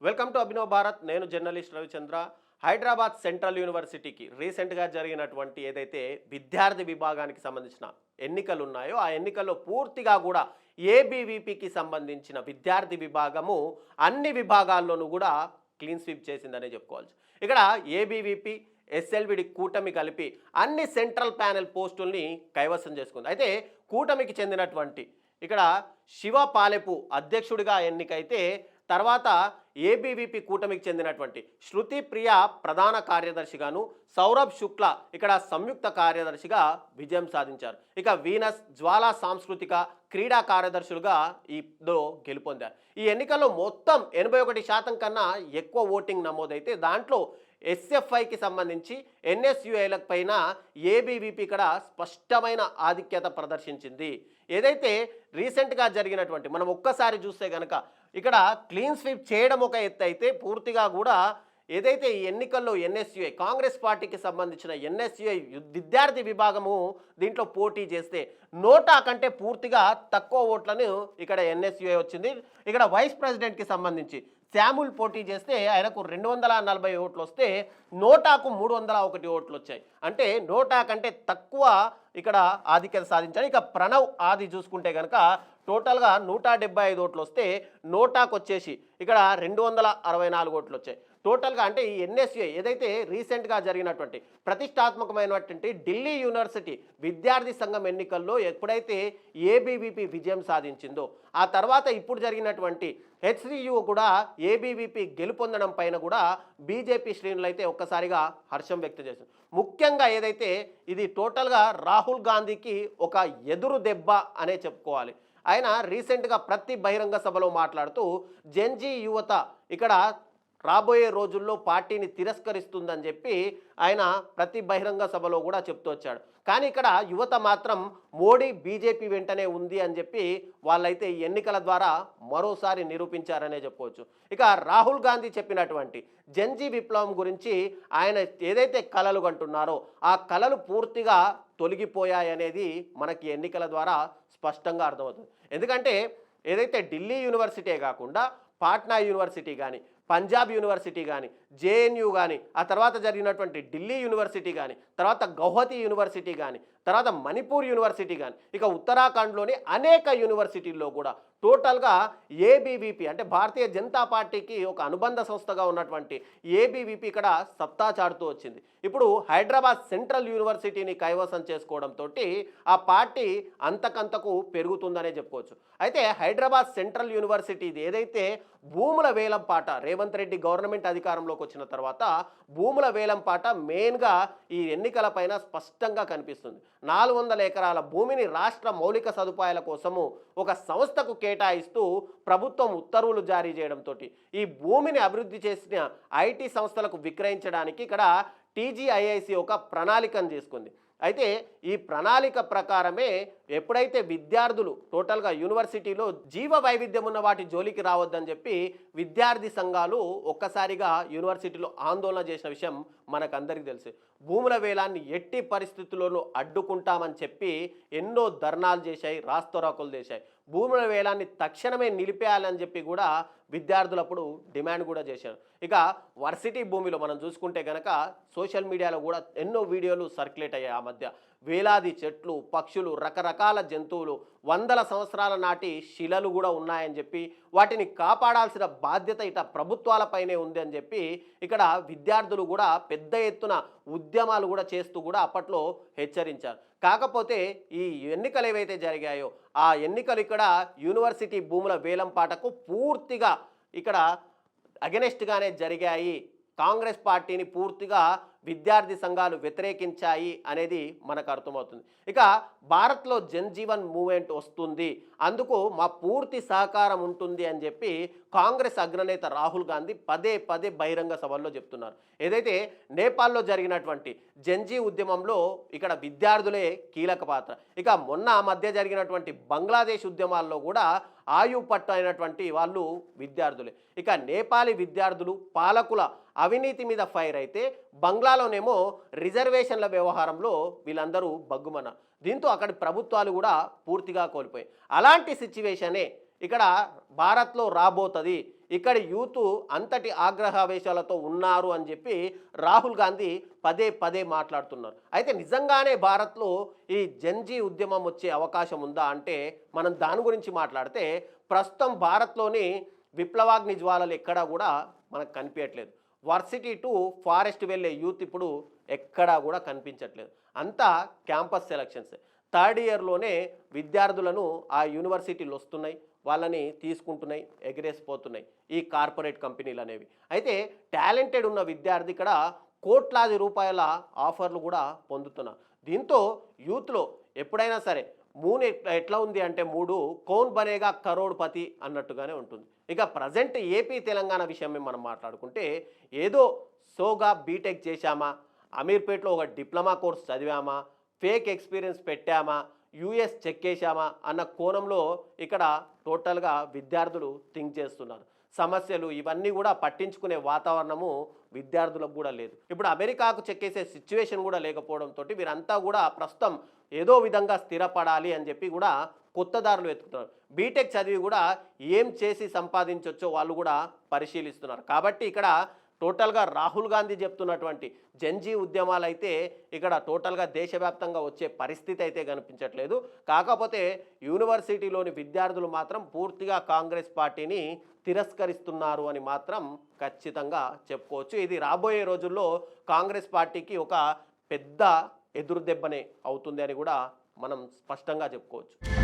Welcome to Abhinav Bharat. నేను journalist Ravichandra. Hyderabad central యూనివర్సిటీకి రీసెంట్గా జరిగినటువంటి ఏదైతే విద్యార్థి విభాగానికి సంబంధించిన ఎన్నికలు ఉన్నాయో ఆ ఎన్నికల్లో పూర్తిగా కూడా ఏబీవీపీకి సంబంధించిన విద్యార్థి విభాగము అన్ని విభాగాల్లోనూ కూడా క్లీన్ స్వీప్ చేసిందనే చెప్పుకోవచ్చు. ఇక్కడ ఏబీవీపీ ఎస్ఎల్విడి కూటమి కలిపి అన్ని సెంట్రల్ ప్యానెల్ పోస్టుల్ని కైవసం చేసుకుంది. అయితే కూటమికి చెందినటువంటి ఇక్కడ శివ పాలెపు అధ్యక్షుడిగా ఎన్నికైతే తర్వాత ఏబీవీపీ కూటమికి చెందినటువంటి శృతి ప్రియ ప్రధాన కార్యదర్శిగాను, సౌరభ్ శుక్ల ఇక్కడ సంయుక్త కార్యదర్శిగా విజయం సాధించారు. ఇక వీనస్ జ్వాలా సాంస్కృతిక క్రీడా కార్యదర్శులుగా ఈలో గెలుపొందారు. ఈ ఎన్నికల్లో మొత్తం 81% కన్నా ఎక్కువ ఓటింగ్ నమోదైతే దాంట్లో ఎస్ఎఫ్ఐకి సంబంధించి ఎన్ఎస్యుఐల పైన ఏబీవీపీ ఇక్కడ స్పష్టమైన ఆధిక్యత ప్రదర్శించింది. ఏదైతే రీసెంట్గా జరిగినటువంటి మనం ఒక్కసారి చూస్తే కనుక ఇక్కడ క్లీన్ స్వీప్ చేయడం ఒక ఎత్తు అయితే పూర్తిగా కూడా ఏదైతే ఈ ఎన్నికల్లో ఎన్ఎస్యుఐ కాంగ్రెస్ పార్టీకి సంబంధించిన ఎన్ఎస్యుఐ విద్యార్థి విభాగము దీంట్లో పోటీ చేస్తే నోటా కంటే పూర్తిగా తక్కువ ఓట్లను ఇక్కడ ఎన్ఎస్యుఐ వచ్చింది. ఇక్కడ వైస్ ప్రెసిడెంట్కి సంబంధించి శామ్యూల్ పోటీ చేస్తే ఆయనకు 240 ఓట్లు వస్తే నోటాకు 301 ఓట్లు వచ్చాయి. అంటే నోటా కంటే తక్కువ ఇక్కడ ఆధిక్యత సాధించారు. ఇక ప్రణవ్ ఆది చూసుకుంటే కనుక టోటల్గా 175 ఓట్లు వస్తే నోటాకు వచ్చేసి ఇక్కడ 264 ఓట్లు వచ్చాయి. టోటల్గా అంటే ఈ ఎన్ఎస్యుఐ ఏదైతే రీసెంట్గా జరిగినటువంటి ప్రతిష్టాత్మకమైనటువంటి ఢిల్లీ యూనివర్సిటీ విద్యార్థి సంఘం ఎన్నికల్లో ఎప్పుడైతే ఏబీవీపీ విజయం సాధించిందో ఆ తర్వాత ఇప్పుడు జరిగినటువంటి హెచ్సియు కూడా ఏబీవీపీ గెలుపొందడం పైన కూడా బీజేపీ శ్రేణులు అయితే ఒక్కసారిగా హర్షం వ్యక్తం చేశారు. ముఖ్యంగా ఏదైతే ఇది టోటల్గా రాహుల్ గాంధీకి ఒక ఎదురు దెబ్బ అనే చెప్పుకోవాలి. ఆయన రీసెంట్గా ప్రతి బహిరంగ సభలో మాట్లాడుతూ జెన్జీ యువత ఇక్కడ రాబోయే రోజుల్లో పార్టీని తిరస్కరిస్తుందని చెప్పి ఆయన ప్రతి బహిరంగ సభలో కూడా చెప్తూ వచ్చాడు. కానీ ఇక్కడ యువత మాత్రం మోడీ బీజేపీ వెంటనే ఉంది అని చెప్పి వాళ్ళైతే ఎన్నికల ద్వారా మరోసారి నిరూపించారనే చెప్పవచ్చు. ఇక రాహుల్ గాంధీ చెప్పినటువంటి జెన్జీ విప్లవం గురించి ఆయన ఏదైతే కలలు కంటున్నారో ఆ కలలు పూర్తిగా తొలగిపోయాయనేది మనకి ఎన్నికల ద్వారా స్పష్టంగా అర్థమవుతుంది. ఎందుకంటే ఏదైతే ఢిల్లీ యూనివర్సిటీ కాకుండా పాట్నా యూనివర్సిటీ కానీ, పంజాబ్ యూనివర్సిటీ కానీ, జేఎన్యూ కానీ, ఆ తర్వాత జరిగినటువంటి ఢిల్లీ యూనివర్సిటీ కానీ, తర్వాత గౌహతి యూనివర్సిటీ కానీ, తర్వాత మణిపూర్ యూనివర్సిటీ కానీ, ఇక ఉత్తరాఖండ్లోని అనేక యూనివర్సిటీల్లో కూడా టోటల్గా ఏబీవీపీ అంటే భారతీయ జనతా పార్టీకి ఒక అనుబంధ సంస్థగా ఉన్నటువంటి ఏబీవీపీ ఇక్కడ సత్తా చాటుతూ వచ్చింది. ఇప్పుడు హైదరాబాద్ సెంట్రల్ యూనివర్సిటీని కైవసం చేసుకోవడంతో ఆ పార్టీ అంతకంతకు పెరుగుతుందనే చెప్పుకోవచ్చు. అయితే హైదరాబాద్ సెంట్రల్ యూనివర్సిటీ ఏదైతే భూముల వేలంపాట రేవంత్ రెడ్డి గవర్నమెంట్ అధికారంలోకి వచ్చిన తర్వాత భూముల వేలంపాట మెయిన్గా ఈ ఎన్నికలపైన స్పష్టంగా కనిపిస్తుంది. 400 ఎకరాల భూమిని రాష్ట్ర మౌలిక సదుపాయాల కోసము ఒక సంస్థకు కేటాయిస్తూ ప్రభుత్వం ఉత్తర్వులు జారీ చేయడంతో ఈ భూమిని అభివృద్ధి చేసిన ఐటీ సంస్థలకు విక్రయించడానికి ఇక్కడ టీజీఐఐసి ఒక ప్రణాళికను చేసుకుంది. అయితే ఈ ప్రణాళిక ప్రకారమే ఎప్పుడైతే విద్యార్థులు టోటల్గా యూనివర్సిటీలో జీవ వైవిధ్యం ఉన్న వాటి జోలికి రావద్దని చెప్పి విద్యార్థి సంఘాలు ఒక్కసారిగా యూనివర్సిటీలో ఆందోళన చేసిన విషయం మనకందరికీ తెలుసు. భూముల వేలాన్ని ఎట్టి పరిస్థితుల్లోనూ అడ్డుకుంటామని చెప్పి ఎన్నో ధర్నాలు చేశాయి, రాస్తారోకోలు చేశాయి. భూముల వేలాన్ని తక్షణమే నిలిపేయాలని చెప్పి కూడా విద్యార్థులప్పుడు డిమాండ్ కూడా చేశారు. ఇక వర్సిటీ భూమిలో మనం చూసుకుంటే కనుక సోషల్ మీడియాలో కూడా ఎన్నో వీడియోలు సర్క్యులేట్ అయ్యాయి. ఆ మధ్య వేలాది చెట్లు, పక్షులు, రకరకాల జంతువులు, 100 సంవత్సరాల నాటి శిలలు కూడా ఉన్నాయని చెప్పి వాటిని కాపాడాల్సిన బాధ్యత ఇట ప్రభుత్వాలపైనే ఉంది అని చెప్పి ఇక్కడ విద్యార్థులు కూడా పెద్ద ఎత్తున ఉద్యమాలు కూడా చేస్తూ కూడా అప్పట్లో హెచ్చరించారు. కాకపోతే ఈ ఎన్నికలు ఏవైతే జరిగాయో ఆ ఎన్నికలు ఇక్కడ యూనివర్సిటీ భూముల వేలంపాటకు పూర్తిగా ఇక్కడ అగెనెస్ట్గానే జరిగాయి. కాంగ్రెస్ పార్టీని పూర్తిగా విద్యార్థి సంఘాలు వ్యతిరేకించాయి అనేది మనకు అర్థమవుతుంది. ఇక భారత్లో జన్జీవన్ మూవ్మెంట్ వస్తుంది, అందుకు మా పూర్తి సహకారం ఉంటుంది అని చెప్పి కాంగ్రెస్ అగ్రనేత రాహుల్ గాంధీ పదే పదే బహిరంగ సభల్లో చెప్తున్నారు. ఏదైతే నేపాల్లో జరిగినటువంటి జన్జీ ఉద్యమంలో ఇక్కడ విద్యార్థులే కీలక పాత్ర. ఇక మొన్న మధ్య జరిగినటువంటి బంగ్లాదేశ్ ఉద్యమాల్లో కూడా ఆయు పట్టు అయినటువంటి వాళ్ళు విద్యార్థులే. ఇక నేపాలీ విద్యార్థులు పాలకుల అవినీతి మీద ఫైర్ అయితే బంగ్లాలోనేమో రిజర్వేషన్ల వ్యవహారంలో వీళ్ళందరూ బగ్గుమన. దీంతో అక్కడి ప్రభుత్వాలు కూడా పూర్తిగా కోల్పోయాయి. అలాంటి సిచ్యువేషనే ఇక్కడ భారత్లో రాబోతుంది. ఇక్కడి యూత్ అంతటి ఆగ్రహావేశాలతో ఉన్నారు అని చెప్పి రాహుల్ గాంధీ పదే పదే మాట్లాడుతున్నారు. అయితే నిజంగానే భారత్లో ఈ జెన్జీ ఉద్యమం వచ్చే అవకాశం ఉందా అంటే మనం దాని గురించి మాట్లాడితే ప్రస్తుతం భారత్లోని విప్లవాగ్ని జ్వాలలు ఎక్కడా కూడా మనకు కనిపించట్లేదు. వర్సిటీ టు ఫారెస్ట్ వెళ్ళే యూత్ ఇప్పుడు ఎక్కడా కూడా కనిపించట్లేదు. అంతా క్యాంపస్ సెలక్షన్స్. థర్డ్ ఇయర్లోనే విద్యార్థులను ఆ యూనివర్సిటీలు వస్తున్నాయి, వాళ్ళని తీసుకుంటున్నాయి, ఎగిరేసిపోతున్నాయి ఈ కార్పొరేట్ కంపెనీలు అనేవి. అయితే టాలెంటెడ్ ఉన్న విద్యార్థి ఇక్కడ కోట్లాది రూపాయల ఆఫర్లు కూడా పొందుతున్నారు. దీంతో యూత్లో ఎప్పుడైనా సరే మూన్ ఎట్లా ఉంది అంటే మూడు కౌన్ బనేగా కరోడ్పతి అన్నట్టుగానే ఉంటుంది. ఇక ప్రజెంట్ ఏపీ తెలంగాణ విషయమే మనం మాట్లాడుకుంటే ఏదో సోగా బీటెక్ చేశామా, అమీర్పేట్లో ఒక డిప్లొమా కోర్స్ చదివామా, ఫేక్ ఎక్స్పీరియన్స్ పెట్టామా, యూఎస్ చెక్కేశామా అన్న కోణంలో ఇక్కడ టోటల్గా విద్యార్థులు థింక్ చేస్తున్నారు. సమస్యలు ఇవన్నీ కూడా పట్టించుకునే వాతావరణము విద్యార్థులకు కూడా లేదు. ఇప్పుడు అమెరికాకు చెక్కేసే సిచ్యువేషన్ కూడా లేకపోవడంతో వీరంతా కూడా ప్రస్తుతం ఏదో విధంగా స్థిరపడాలి అని చెప్పి కూడా కొత్త దారులు వెతుకుతున్నారు. బీటెక్ చదివి కూడా ఏం చేసి సంపాదించవచ్చో వాళ్ళు కూడా పరిశీలిస్తున్నారు. కాబట్టి ఇక్కడ టోటల్గా రాహుల్ గాంధీ చెప్తున్నటువంటి జెన్జీ ఉద్యమాలు అయితే ఇక్కడ టోటల్గా దేశవ్యాప్తంగా వచ్చే పరిస్థితి అయితే కనిపించట్లేదు. కాకపోతే యూనివర్సిటీలోని విద్యార్థులు మాత్రం పూర్తిగా కాంగ్రెస్ పార్టీని తిరస్కరిస్తున్నారు అని మాత్రం ఖచ్చితంగా చెప్పుకోవచ్చు. ఇది రాబోయే రోజుల్లో కాంగ్రెస్ పార్టీకి ఒక పెద్ద ఎదురుదెబ్బనే అవుతుంది అని కూడా మనం స్పష్టంగా చెప్పుకోవచ్చు.